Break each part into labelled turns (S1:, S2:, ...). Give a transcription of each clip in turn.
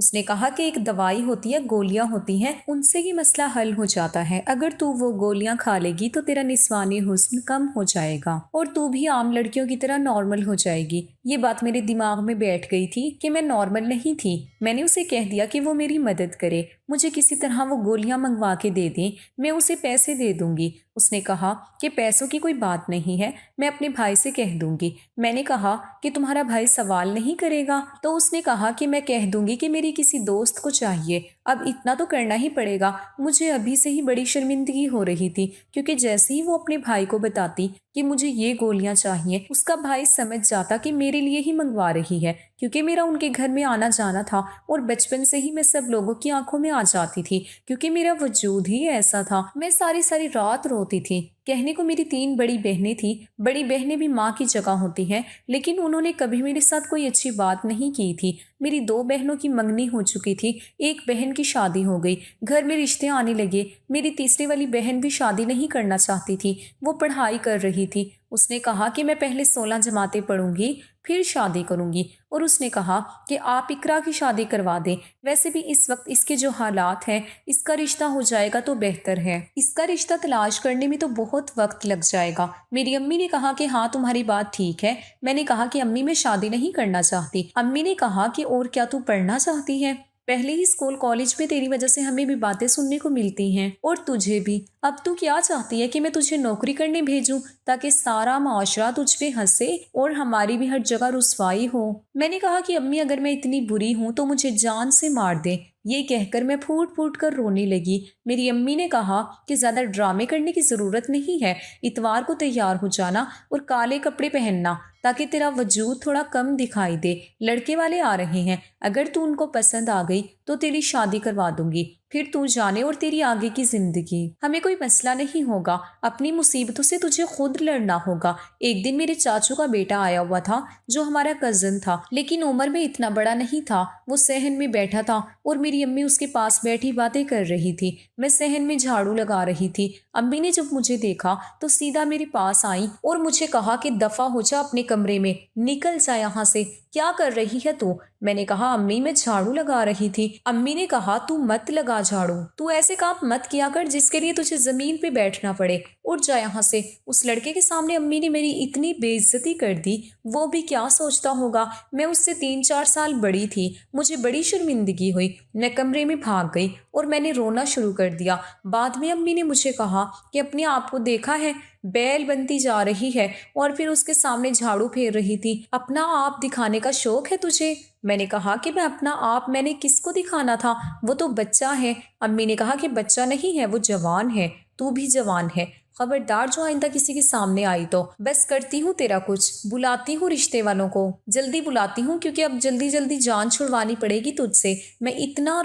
S1: اس نے کہا کہ ایک دوائی ہوتی ہے، گولیاں ہوتی ہیں، ان سے یہ مسئلہ حل ہو جاتا ہے۔ اگر تو وہ گولیاں کھا لے گی تو تیرا نسوانی حسن کم ہو جائے گا اور تو بھی عام لڑکیوں کی طرح نارمل ہو جائے گی۔ یہ بات میرے دماغ میں بیٹھ گئی تھی کہ میں نارمل نہیں تھی۔ میں نے اسے کہہ دیا کہ وہ میری مدد کرے، مجھے کسی طرح وہ گولیاں منگوا کے دے دیں، میں اسے پیسے دے دوں گی۔ اس نے کہا کہ پیسوں کی کوئی بات نہیں ہے، میں اپنے بھائی سے کہہ دوں گی۔ میں نے کہا کہ تمہارا بھائی سوال نہیں کرے گا؟ تو اس نے کہا کہ میں کہہ دوں گی کہ میری کسی دوست کو چاہیے۔ اب اتنا تو کرنا ہی پڑے گا۔ مجھے ابھی سے ہی بڑی شرمندگی ہو رہی تھی، کیونکہ جیسے ہی وہ اپنے بھائی کو بتاتی کہ مجھے یہ گولیاں چاہیے، اس کا بھائی سمجھ جاتا کہ میرے لیے ہی منگوا رہی ہے، کیونکہ میرا ان کے گھر میں آنا جانا تھا اور بچپن سے ہی میں سب لوگوں کی آنکھوں میں آ جاتی تھی، کیونکہ میرا وجود ہی ایسا تھا۔ میں ساری ساری رات روتی تھی۔ کہنے کو میری 3 بڑی بہنیں تھیں۔ بڑی بہنیں بھی ماں کی جگہ ہوتی ہیں، لیکن انہوں نے کبھی میرے ساتھ کوئی اچھی بات نہیں کی تھی۔ میری 2 بہنوں کی منگنی ہو چکی تھی، ایک بہن کی شادی ہو گئی، گھر میں رشتے آنے لگے۔ میری تیسری والی بہن بھی شادی نہیں کرنا چاہتی تھی، وہ پڑھائی کر رہی تھی۔ اس نے کہا کہ میں پہلے 16 جماعتیں پڑھوں گی پھر شادی کروں گی، اور اس نے کہا کہ آپ اقرا کی شادی کروا دیں، ویسے بھی اس وقت اس کے جو حالات ہیں، اس کا رشتہ ہو جائے گا تو بہتر ہے، اس کا رشتہ تلاش کرنے میں تو بہت وقت لگ جائے گا۔ میری امی نے کہا کہ ہاں تمہاری بات ٹھیک ہے۔ میں نے کہا کہ امی میں شادی نہیں کرنا چاہتی۔ امی نے کہا کہ اور کیا تو پڑھنا چاہتی ہے؟ پہلے ہی اسکول کالج میں تیری وجہ سے ہمیں بھی باتیں سننے کو ملتی ہیں، اور تجھے بھی۔ اب تو کیا چاہتی ہے کہ میں تجھے نوکری کرنے بھیجوں تاکہ سارا معاشرہ تجھ پہ ہنسے اور ہماری بھی ہر جگہ رسوائی ہو؟ میں نے کہا کہ امی اگر میں اتنی بری ہوں تو مجھے جان سے مار دے۔ یہ کہہ کر میں پھوٹ پھوٹ کر رونے لگی۔ میری امی نے کہا کہ زیادہ ڈرامے کرنے کی ضرورت نہیں ہے، اتوار کو تیار ہو جانا اور کالے کپڑے پہننا تاکہ تیرا وجود تھوڑا کم دکھائی دے۔ لڑکے والے آ رہے ہیں، اگر تو ان کو پسند آ گئی تو تیری شادی کروا دوں گی، پھر تو جانے اور تیری آگے کی زندگی۔ ہمیں کوئی مسئلہ نہیں ہوگا، اپنی مصیبتوں سے تجھے خود لڑنا ہوگا۔ ایک دن میرے چاچو کا بیٹا آیا ہوا تھا جو ہمارا کزن تھا، لیکن عمر میں اتنا بڑا نہیں تھا۔ وہ صحن میں بیٹھا تھا اور میری امی اس کے پاس بیٹھی باتیں کر رہی تھی۔ میں صحن میں جھاڑو لگا رہی تھی۔ امی نے جب مجھے دیکھا تو سیدھا میرے پاس آئی اور مجھے کہا کہ دفع ہو جا اپنے کمرے میں، نکل جا یہاں سے، کیا کر رہی ہے تو؟ میں نے کہا امی میں جھاڑو لگا رہی تھی۔ امی نے کہا تو مت لگا جھاڑو، تو ایسے کام مت کیا کر جس کے لیے تجھے زمین پہ بیٹھنا پڑے، اٹھ جا یہاں سے۔ اس لڑکے کے سامنے امی نے میری اتنی بے عزتی کر دی، وہ بھی کیا سوچتا ہوگا۔ میں اس سے 3-4 سال بڑی تھی، مجھے بڑی شرمندگی ہوئی۔ میں کمرے میں بھاگ گئی اور میں نے رونا شروع کر دیا۔ بعد میں امی نے مجھے کہا کہ اپنے آپ کو دیکھا ہے، بیل بنتی جا رہی ہے اور پھر اس کے سامنے جھاڑو پھیر رہی تھی۔ اپنا آپ دکھانے کا شوق ہے تجھے؟ میں نے کہا کہ میں اپنا آپ میں نے کس کو دکھانا تھا، وہ تو بچہ ہے۔ امی نے کہا کہ بچہ نہیں ہے، وہ جوان ہے، تو بھی جوان ہے۔ خبردار جو آئندہ کسی کے سامنے آئی تو بس کرتی ہوں تیرا کچھ، بلاتی ہوں رشتے والوں کو، جلدی بلاتی ہوں، کیونکہ اب جلدی جلدی جان چھڑوانی پڑے گی تجھ سے۔ میں اتنا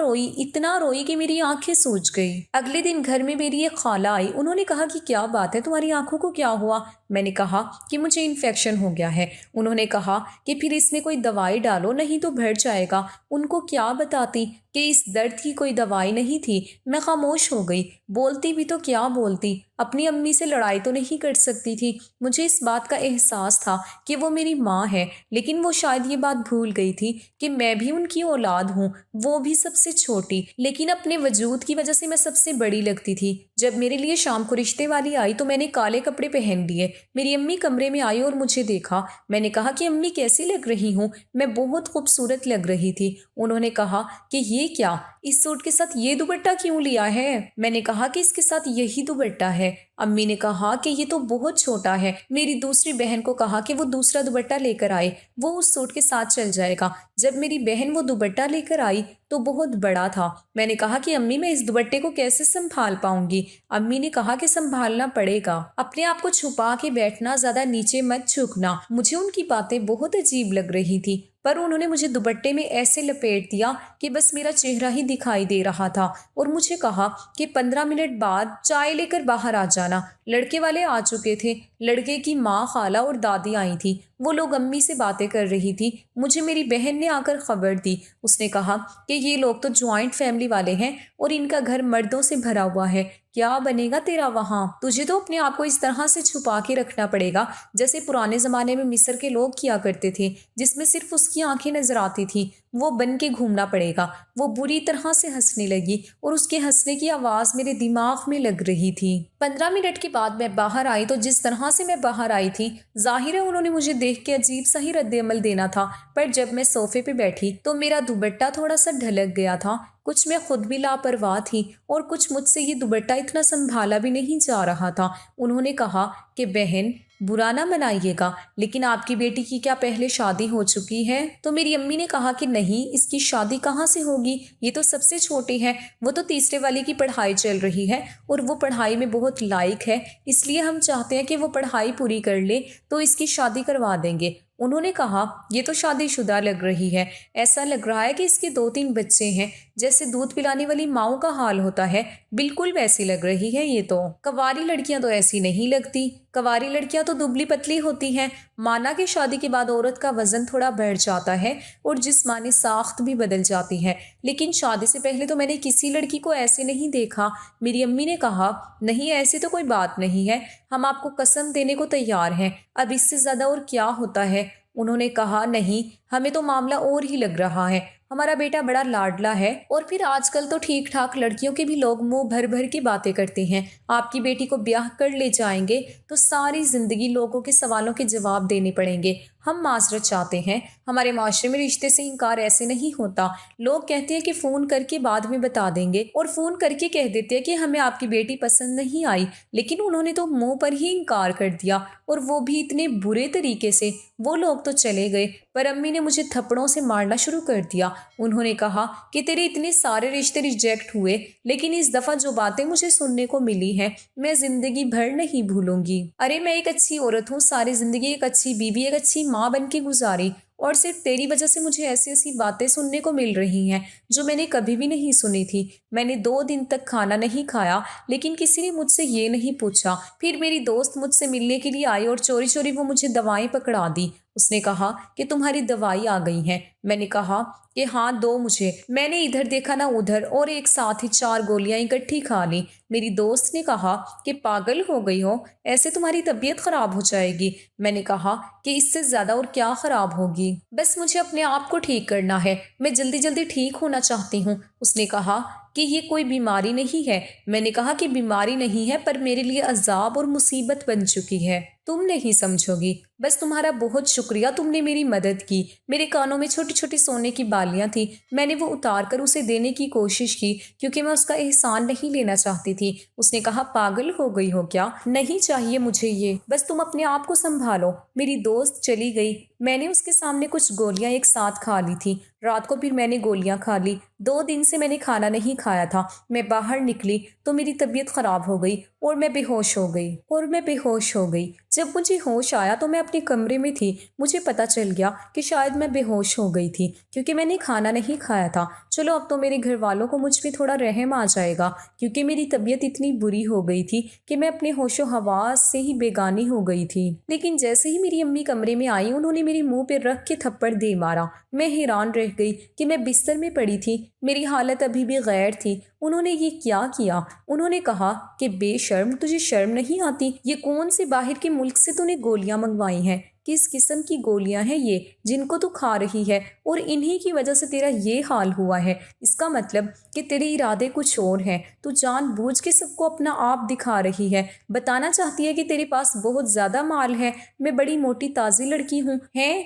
S1: روئی کہ میری آنکھیں سوج گئی۔ اگلے دن گھر میں میری ایک خالہ آئی، انہوں نے کہا کہ کیا بات ہے، تمہاری آنکھوں کو کیا ہوا؟ میں نے کہا کہ مجھے انفیکشن ہو گیا ہے۔ انہوں نے کہا کہ پھر اس میں کوئی دوائی ڈالو، نہیں تو بڑھ جائے گا۔ ان کو کیا بتاتی کہ اس درد کی کوئی دوائی نہیں تھی۔ میں خاموش ہو گئی، بولتی بھی تو کیا بولتی، اپنی امی سے لڑائی تو نہیں کر سکتی تھی۔ مجھے اس بات کا احساس تھا کہ وہ میری ماں ہے، لیکن وہ شاید یہ بات بھول گئی تھی کہ میں بھی ان کی اولاد ہوں، وہ بھی سب سے چھوٹی، لیکن اپنے وجود کی وجہ سے میں سب سے بڑی لگتی تھی۔ جب میرے لیے شام کو رشتے والی آئی تو میں نے کالے کپڑے پہن لیے۔ میری امی کمرے میں آئی اور مجھے دیکھا۔ میں نے کہا کہ امی کیسی لگ رہی ہوں؟ میں بہت خوبصورت لگ رہی تھی۔ انہوں نے کہا کہ یہ کیا، اس سوٹ کے ساتھ یہ دوپٹہ کیوں لیا ہے؟ میں نے کہا کہ اس کے ساتھ یہی دوپٹہ ہے۔ امی نے کہا کہ یہ تو بہت چھوٹا ہے۔ میری دوسری بہن کو کہا کہ وہ دوسرا دوپٹہ لے کر آئے، وہ اس سوٹ کے ساتھ چل جائے گا۔ جب میری بہن وہ دوپٹہ لے کر آئی تو بہت بڑا تھا۔ میں نے کہا کہ امی میں اس دوپٹے کو کیسے سنبھال پاؤں گی؟ امی نے کہا کہ سنبھالنا پڑے گا، اپنے آپ کو چھپا کے بیٹھنا، زیادہ نیچے مت جھکنا۔ مجھے ان کی باتیں بہت عجیب لگ رہی تھی، پر انہوں نے مجھے دوپٹے میں ایسے لپیٹ دیا کہ بس میرا چہرہ ہی دکھائی دے رہا تھا، اور مجھے کہا کہ 15 منٹ بعد چائے لے کر باہر آ جانا۔ لڑکے والے آ چکے تھے، لڑکے کی ماں، خالہ اور دادی آئی تھی۔ وہ لوگ امی سے باتیں کر رہی تھی۔ مجھے میری بہن نے آ کر خبر دی۔ اس نے کہا کہ یہ لوگ تو جوائنٹ فیملی والے ہیں اور ان کا گھر مردوں سے بھرا ہوا ہے، کیا بنے گا تیرا وہاں؟ تجھے تو اپنے آپ کو اس طرح سے چھپا کے رکھنا پڑے گا جیسے پرانے زمانے میں مصر کے لوگ کیا کرتے تھے، جس میں صرف اس کی آنکھیں نظر آتی تھی۔ وہ بن کے گھومنا پڑے گا۔ وہ بری طرح سے ہنسنے لگی اور اس کے ہنسنے کی آواز میرے دماغ میں لگ رہی تھی۔ 15 منٹ کے بعد میں باہر آئی تو جس طرح سے میں باہر آئی تھی، ظاہر ہے انہوں نے مجھے دیکھ کے عجیب سا ہی رد عمل دینا تھا، پر جب میں صوفے پہ بیٹھی تو میرا دوپٹہ تھوڑا سا ڈھلک گیا تھا۔ کچھ میں خود بھی لاپرواہ تھی اور کچھ مجھ سے یہ دوپٹہ اتنا سنبھالا بھی نہیں جا رہا تھا۔ انہوں نے کہا کہ بہن، برا نہ منائیے گا، لیکن آپ کی بیٹی کی کیا پہلے شادی ہو چکی ہے؟ تو میری امی نے کہا کہ نہیں، اس کی شادی کہاں سے ہوگی، یہ تو سب سے چھوٹی ہے، وہ تو تیسرے والی کی پڑھائی چل رہی ہے اور وہ پڑھائی میں بہت لائق ہے، اس لیے ہم چاہتے ہیں کہ وہ پڑھائی پوری کر لے تو اس کی شادی کروا دیں گے۔ انہوں نے کہا یہ تو شادی شدہ لگ رہی ہے، ایسا لگ رہا ہے کہ اس کے 2-3 بچے ہیں، جیسے دودھ پلانے والی ماؤں کا حال ہوتا ہے، بالکل ویسی لگ رہی ہے یہ تو۔ کنواری لڑکیاں تو ایسی نہیں لگتی، کنواری لڑکیاں تو دبلی پتلی ہوتی ہیں۔ مانا کہ شادی کے بعد عورت کا وزن تھوڑا بڑھ جاتا ہے اور جسمانی ساخت بھی بدل جاتی ہے، لیکن شادی سے پہلے تو میں نے کسی لڑکی کو ایسے نہیں دیکھا۔ میری امی نے کہا نہیں، ایسی تو کوئی بات نہیں ہے، ہم آپ کو قسم دینے کو تیار ہیں، اب اس سے زیادہ اور کیا ہوتا ہے؟ انہوں نے کہا نہیں، ہمیں تو معاملہ اور ہی لگ رہا ہے، ہمارا بیٹا بڑا لاڈلا ہے، اور پھر آج کل تو ٹھیک ٹھاک لڑکیوں کے بھی لوگ منہ بھر بھر کی باتیں کرتے ہیں۔ آپ کی بیٹی کو بیاہ کر لے جائیں گے تو ساری زندگی لوگوں کے سوالوں کے جواب دینے پڑیں گے۔ ہم معذرت چاہتے ہیں، ہمارے معاشرے میں رشتے سے انکار ایسے نہیں ہوتا۔ لوگ کہتے ہیں کہ فون کر کے بعد میں بتا دیں گے، اور فون کر کے کہہ دیتے ہیں کہ ہمیں آپ کی بیٹی پسند نہیں آئی، لیکن انہوں نے تو منہ پر ہی انکار کر دیا، اور وہ بھی اتنے برے طریقے سے۔ وہ لوگ تو چلے گئے، پر امی نے مجھے تھپڑوں سے مارنا شروع کر دیا۔ انہوں نے کہا کہ تیرے اتنے سارے رشتے ریجیکٹ ہوئے، لیکن اس دفعہ جو باتیں مجھے سننے کو ملی ہیں میں زندگی بھر نہیں بھولوں گی۔ ارے میں ایک اچھی عورت ہوں، ساری زندگی ایک اچھی بیوی، ایک اچھی ماں بن کے گزاری، اور صرف تیری وجہ سے مجھے ایسی ایسی باتیں سننے کو مل رہی ہیں جو میں نے کبھی بھی نہیں سنی تھی۔ میں نے 2 دن تک کھانا نہیں کھایا، لیکن کسی نے مجھ سے یہ نہیں پوچھا۔ پھر میری دوست مجھ سے ملنے کے لیے آئی اور چوری چوری وہ مجھے دوائیں پکڑا دی۔ اس نے کہا کہ تمہاری دوائی آ گئی ہیں۔ میں نے کہا کہ ہاں دو مجھے۔ میں نے ادھر دیکھا نہ ادھر، اور ایک ساتھ ہی 4 گولیاں اکٹھی کھا لی۔ میری دوست نے کہا کہ پاگل ہو گئی ہو، ایسے تمہاری طبیعت خراب ہو جائے گی۔ میں نے کہا کہ اس سے زیادہ اور کیا خراب ہوگی، بس مجھے اپنے آپ کو ٹھیک کرنا ہے، میں جلدی جلدی ٹھیک ہونا چاہتی ہوں۔ اس نے کہا کہ یہ کوئی بیماری نہیں ہے۔ میں نے کہا کہ بیماری نہیں ہے، پر میرے لیے عذاب اور مصیبت بن چکی ہے، تم نہیں سمجھو گی۔ بس تمہارا بہت شکریہ، تم نے میری مدد کی۔ میرے کانوں میں چھوٹی چھوٹی سونے کی بالیاں تھیں، میں نے وہ اتار کر اسے دینے کی کوشش کی کیونکہ میں اس کا احسان نہیں لینا چاہتی تھی۔ اس نے کہا پاگل ہو گئی ہو کیا، نہیں چاہیے مجھے یہ، بس تم اپنے آپ کو سنبھالو۔ میری دوست چلی گئی۔ میں نے اس کے سامنے کچھ گولیاں ایک ساتھ کھا لی تھی۔ رات کو پھر میں نے گولیاں کھا لی۔ 2 دن سے میں نے کھانا نہیں کھایا تھا۔ میں باہر نکلی تو میری طبیعت خراب ہو گئی اور میں بے ہوش ہو گئی۔ جب مجھے ہوش آیا تو میں اپنے کمرے میں تھی۔ مجھے پتا چل گیا کہ شاید میں بے ہوش ہو گئی تھی کیونکہ میں نے کھانا نہیں کھایا تھا۔ چلو اب تو میرے گھر والوں کو مجھ پہ تھوڑا رحم آ جائے گا، کیونکہ میری طبیعت اتنی بری ہو گئی تھی کہ میں اپنے ہوش و حواس سے ہی بیگانی ہو گئی تھی۔ لیکن جیسے ہی میری امی کمرے میں آئی، انہوں نے میرے منہ پہ رکھ کے تھپڑ دے مارا۔ میں حیران رہ گئی کہ میں بستر میں پڑی تھی، میری حالت ابھی بھی غیر تھی۔ انہوں نے یہ کیا کیا؟ انہوں نے کہا کہ بے شرم، تجھے شرم نہیں آتی؟ یہ کون سے باہر کے ملک سے تو نے گولیاں منگوائی ہیں؟ کس قسم کی گولیاں ہیں یہ جن کو تو کھا رہی ہے، اور انہی کی وجہ سے تیرا یہ حال ہوا ہے؟ اس کا مطلب کہ تیرے ارادے کچھ اور ہیں، تو جان بوجھ کے سب کو اپنا آپ دکھا رہی ہے، بتانا چاہتی ہے کہ تیرے پاس بہت زیادہ مال ہے۔ میں بڑی موٹی تازی لڑکی ہوں،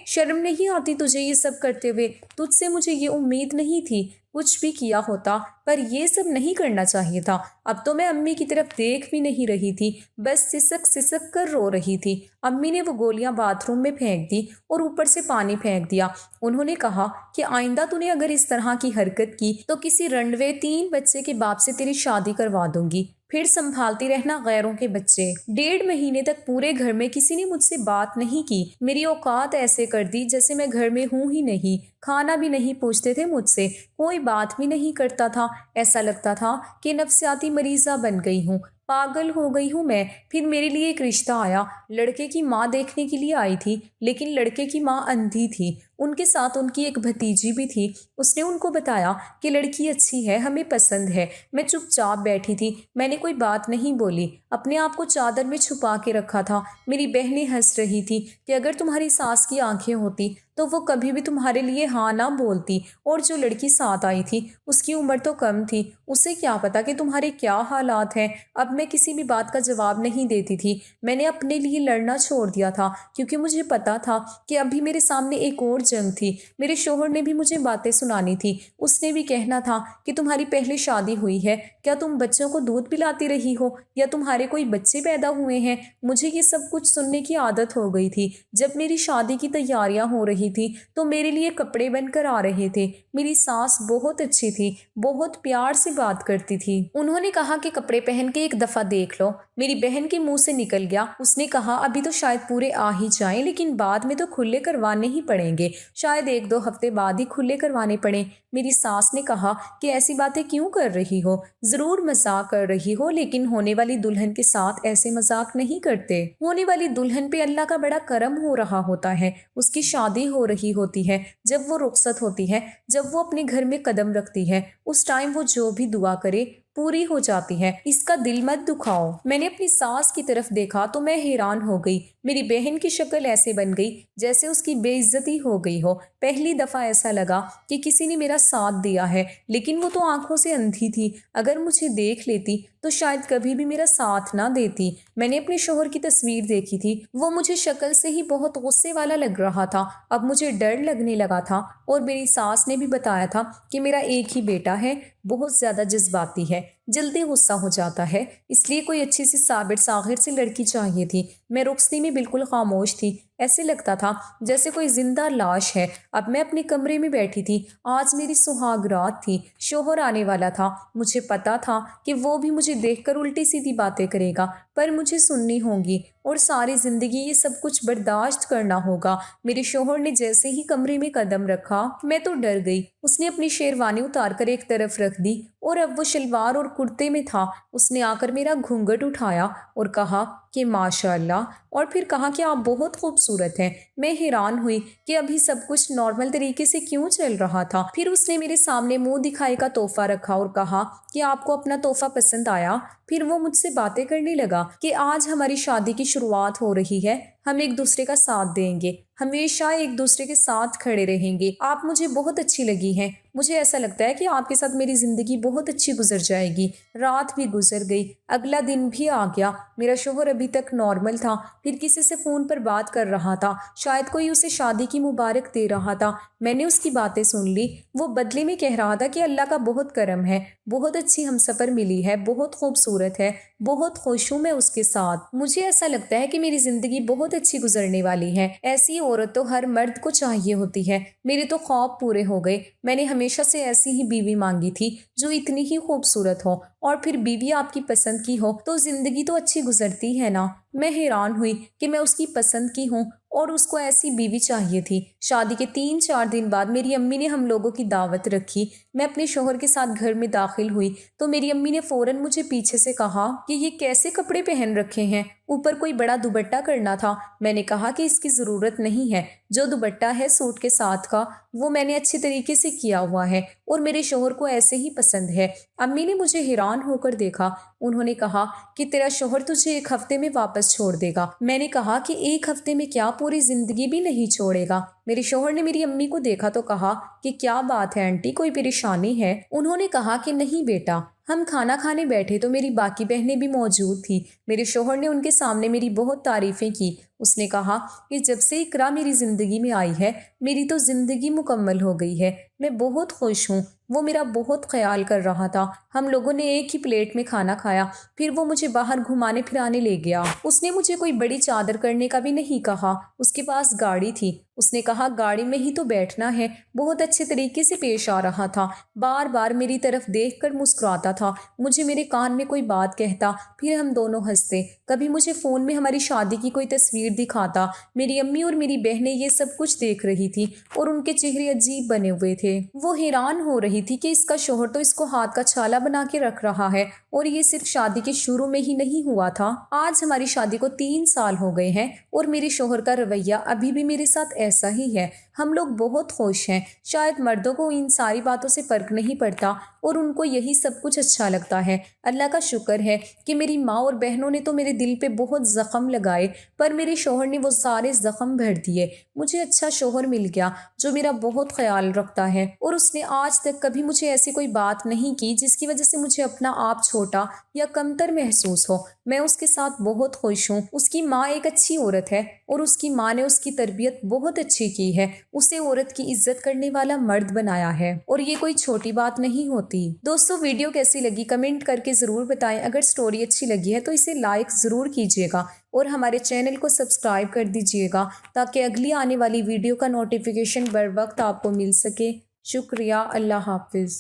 S1: شرم نہیں آتی تجھے یہ سب کرتے ہوئے؟ تجھ سے مجھے یہ امید نہیں تھی، کچھ بھی کیا ہوتا پر یہ سب نہیں کرنا چاہیے تھا۔ اب تو میں امی کی طرف دیکھ بھی نہیں رہی تھی، بس سسک سسک کر رو رہی تھی۔ امی نے وہ گولیاں باتھ روم میں پھینک دی اور اوپر سے پانی پھینک دیا۔ انہوں نے کہا کہ آئندہ تو نے اگر اس طرح کی حرکت کی تو کسی رنڈوے 3 بچے کے باپ سے تیری شادی کروا دوں گی، پھر سنبھالتی رہنا غیروں کے بچے۔ 1.5 مہینے تک پورے گھر میں کسی نے مجھ سے بات نہیں کی، میری اوقات ایسے کر دی جیسے میں گھر میں ہوں ہی نہیں، کھانا بھی نہیں پوچھتے تھے مجھ سے، کوئی بات بھی نہیں کرتا تھا، ایسا لگتا تھا کہ نفسیاتی مریضہ بن گئی ہوں، پاگل ہو گئی ہوں میں۔ پھر میرے لیے ایک رشتہ آیا، لڑکے کی ماں دیکھنے کے لیے آئی تھی، لیکن لڑکے کی ماں اندھی تھی، ان کے ساتھ ان کی ایک بھتیجی بھی تھی۔ اس نے ان کو بتایا کہ لڑکی اچھی ہے، ہمیں پسند ہے۔ میں چپ چاپ بیٹھی تھی، میں نے کوئی بات نہیں بولی، اپنے آپ کو چادر میں چھپا کے رکھا تھا۔ میری بہنیں ہنس رہی تھی کہ اگر تمہاری ساس کی آنکھیں ہوتی تو وہ کبھی بھی تمہارے لیے ہاں نہ بولتی، اور جو لڑکی ساتھ آئی تھی اس کی عمر تو کم تھی، اسے کیا پتا کہ تمہارے کیا حالات ہیں۔ اب میں کسی بھی بات کا جواب نہیں دیتی تھی، میں نے اپنے لیے لڑنا چھوڑ دیا تھا، کیونکہ مجھے پتا تھا کہ ابھی میرے سامنے ایک اور جنگ تھی۔ میرے شوہر نے بھی مجھے باتیں سنانی تھی، اس نے بھی کہنا تھا کہ تمہاری پہلے شادی ہوئی ہے، کیا تم بچوں کو دودھ پلاتی رہی ہو یا تمہارے کوئی بچے پیدا ہوئے ہیں۔ مجھے یہ سب کچھ سننے کی عادت ہو گئی تھی۔ جب میری شادی کی تیاریاں ہو رہی تھی تو میرے لیے کپڑے بن کر آ رہے تھے۔ میری ساس بہت اچھی تھی، بہت پیار سے بات کرتی تھی۔ انہوں نے کہا کہ کپڑے پہن کے ایک دفعہ دیکھ لو۔ میری بہن کے منہ سے نکل گیا، اس نے کہا ابھی تو شاید پورے آ ہی جائیں، لیکن بعد میں تو کھلے کروانے ہی پڑیں گے، شاید 1-2 ہفتے بعد ہی کھلے کروانے پڑیں۔ میری ساس نے کہا کہ ایسی باتیں کیوں کر رہی ہو، ضرور مذاق کر رہی ہو، لیکن ہونے والی دلہن کے ساتھ ایسے مذاق نہیں کرتے۔ ہونے والی دلہن پہ اللہ کا بڑا کرم ہو رہا ہوتا ہے، اس کی شادی ہو رہی ہوتی ہے، جب وہ رخصت ہوتی ہے، جب وہ اپنے گھر میں قدم رکھتی ہے، اس ٹائم وہ جو بھی دعا کرے پوری ہو جاتی ہے۔ اس کا دل مت دکھاؤ۔ میں نے اپنی ساس کی طرف دیکھا تو میں حیران ہو گئی۔ میری بہن کی شکل ایسے بن گئی جیسے اس کی بے عزتی ہو گئی ہو۔ پہلی دفعہ ایسا لگا کہ کسی نے میرا ساتھ دیا ہے، لیکن وہ تو آنکھوں سے اندھی تھی، اگر مجھے دیکھ لیتی تو شاید کبھی بھی میرا ساتھ نہ دیتی۔ میں نے اپنے شوہر کی تصویر دیکھی تھی، وہ مجھے شکل سے ہی بہت غصے والا لگ رہا تھا۔ اب مجھے ڈر لگنے لگا تھا، اور میری ساس نے بھی بتایا تھا کہ میرا ایک ہی بیٹا ہے، بہت زیادہ جذباتی ہے، جلدی غصہ ہو جاتا ہے، اس لیے کوئی اچھی سی صابر ساغر سے لڑکی چاہیے تھی۔ میں رخصتی میں بالکل خاموش تھی، ایسے لگتا تھا جیسے کوئی زندہ لاش ہے۔ اب میں اپنے کمرے میں بیٹھی تھی، آج میری سہاگ رات تھی، شوہر آنے والا تھا، مجھے پتا تھا کہ وہ بھی مجھے دیکھ کر الٹی سیدھی باتیں کرے گا، پر مجھے سننی ہوں گی اور ساری زندگی یہ سب کچھ برداشت کرنا ہوگا۔ میرے شوہر نے جیسے ہی کمرے میں قدم رکھا میں تو ڈر گئی۔ اس نے اپنی شیروانی اتار کر ایک طرف رکھ دی، اور اب وہ شلوار اور کرتے میں تھا۔ اس نے آ کر میرا گھونگھٹ اٹھایا اور کہا کہ ماشاء اللہ، اور پھر کہا کہ آپ بہت خوبصورت ہیں۔ میں حیران ہوئی کہ ابھی سب کچھ نارمل طریقے سے کیوں چل رہا تھا۔ پھر اس نے میرے سامنے منہ دکھائی کا تحفہ رکھا اور کہا کہ آپ کو اپنا تحفہ پسند آیا۔ پھر وہ مجھ سے باتیں کرنے لگا کہ آج ہماری شادی کی شروعات ہو رہی ہے، ہم ایک دوسرے کا ساتھ دیں گے، ہمیشہ ایک دوسرے کے ساتھ کھڑے رہیں گے، آپ مجھے بہت اچھی لگی ہیں، مجھے ایسا لگتا ہے کہ آپ کے ساتھ میری زندگی بہت اچھی گزر جائے گی۔ رات بھی گزر گئی، اگلا دن بھی آ گیا۔ میرا شوہر ابھی تک نارمل تھا، پھر کسی سے فون پر بات کر رہا تھا، شاید کوئی اسے شادی کی مبارک دے رہا تھا۔ میں نے اس کی باتیں سن لی، وہ بدلے میں کہہ رہا تھا کہ اللہ کا بہت کرم ہے، بہت اچھی ہمسفر ملی ہے، بہت خوبصورت ہے، بہت خوش ہوں میں اس کے ساتھ، مجھے ایسا لگتا ہے کہ میری زندگی بہت اچھی گزرنے والی ہے۔ ایسی عورت تو ہر مرد کو چاہیے ہوتی ہے۔ میرے تو خواب پورے ہو گئے۔ میں نے ہمیشہ سے ایسی ہی بیوی مانگی تھی جو اتنی ہی خوبصورت ہو، اور پھر بیوی آپ کی پسند کی ہو تو زندگی تو اچھی گزرتی ہے نا۔ میں حیران ہوئی کہ میں اس کی پسند کی ہوں اور اس کو ایسی بیوی چاہیے تھی۔ شادی کے 3-4 دن بعد میری امی نے ہم لوگوں کی دعوت رکھی۔ میں اپنے شوہر کے ساتھ گھر میں داخل ہوئی تو میری امی نے فوراً مجھے پیچھے سے کہا کہ یہ کیسے کپڑے پہن رکھے ہیں، اوپر کوئی بڑا دوپٹہ کرنا تھا۔ میں نے کہا کہ اس کی ضرورت نہیں ہے، جو دوپٹہ ہے سوٹ کے ساتھ کا وہ میں نے اچھے طریقے سے کیا ہوا ہے اور میرے شوہر کو ایسے ہی پسند ہے۔ امی نے مجھے حیران ہو کر دیکھا، انہوں نے کہا کہ تیرا شوہر تجھے 1 ہفتے میں واپس چھوڑ دے گا۔ میں نے کہا کہ 1 ہفتے میں کیا، پوری زندگی بھی نہیں چھوڑے گا۔ میرے شوہر نے میری امی کو دیکھا تو کہا کہ کیا بات ہے آنٹی، کوئی پریشانی ہے؟ انہوں نے کہا کہ نہیں بیٹا، ہم کھانا کھانے بیٹھے تو میری باقی بہنیں بھی موجود تھیں۔ میرے شوہر نے ان کے سامنے میری بہت تعریفیں کی۔ اس نے کہا کہ جب سے اقرا میری زندگی میں آئی ہے میری تو زندگی مکمل ہو گئی ہے، میں بہت خوش ہوں، وہ میرا بہت خیال کر رہا تھا۔ ہم لوگوں نے ایک ہی پلیٹ میں کھانا کھایا، پھر وہ مجھے باہر گھمانے پھرانے لے گیا۔ اس نے مجھے کوئی بڑی چادر کرنے کا بھی نہیں کہا، اس کے پاس گاڑی تھی، اس نے کہا گاڑی میں ہی تو بیٹھنا ہے۔ بہت اچھے طریقے سے پیش آ رہا تھا، بار بار میری طرف دیکھ کر مسکراتا تھا، مجھے میرے کان میں کوئی بات کہتا، پھر ہم دونوں ہنستے۔ کبھی مجھے فون میں ہماری شادی کی کوئی تصویر تصویر دکھاتا۔ میری امی اور میری بہنیں یہ سب کچھ دیکھ رہی تھی اور ان کے چہرے عجیب بنے ہوئے تھے۔ وہ حیران ہو رہی تھی کہ اس کا شوہر تو اس کو ہاتھ کا چھالا بنا کے رکھ رہا ہے، اور یہ صرف شادی کے شروع میں ہی نہیں ہوا تھا۔ آج ہماری شادی کو 3 سال ہو گئے ہیں اور میرے شوہر کا رویہ ابھی بھی میرے ساتھ ایسا ہی ہے۔ ہم لوگ بہت خوش ہیں۔ شاید مردوں کو ان ساری باتوں سے فرق نہیں پڑتا اور ان کو یہی سب کچھ اچھا لگتا ہے۔ اللہ کا شکر ہے کہ میری ماں اور بہنوں نے تو میرے دل پہ بہت زخم لگائے، پر میرے شوہر نے وہ سارے زخم بھر دیے۔ مجھے اچھا شوہر مل گیا جو میرا بہت خیال رکھتا ہے، اور اس نے آج تک کبھی مجھے ایسی کوئی بات نہیں کی جس کی وجہ سے مجھے اپنا آپ چھوٹا یا کمتر محسوس ہو۔ میں اس کے ساتھ بہت خوش ہوں۔ اس کی ماں ایک اچھی عورت ہے اور اس کی ماں نے اس کی تربیت بہت اچھی کی ہے، اسے عورت کی عزت کرنے والا مرد بنایا ہے، اور یہ کوئی چھوٹی بات نہیں ہوتی۔ دوستو، ویڈیو کیسی لگی کمنٹ کر کے ضرور بتائیں۔ اگر سٹوری اچھی لگی ہے تو اسے لائک ضرور کیجیے گا اور ہمارے چینل کو سبسکرائب کر دیجیے گا تاکہ اگلی آنے والی ویڈیو کا نوٹیفیکیشن بر وقت آپ کو مل سکے۔ شکریہ۔ اللہ حافظ۔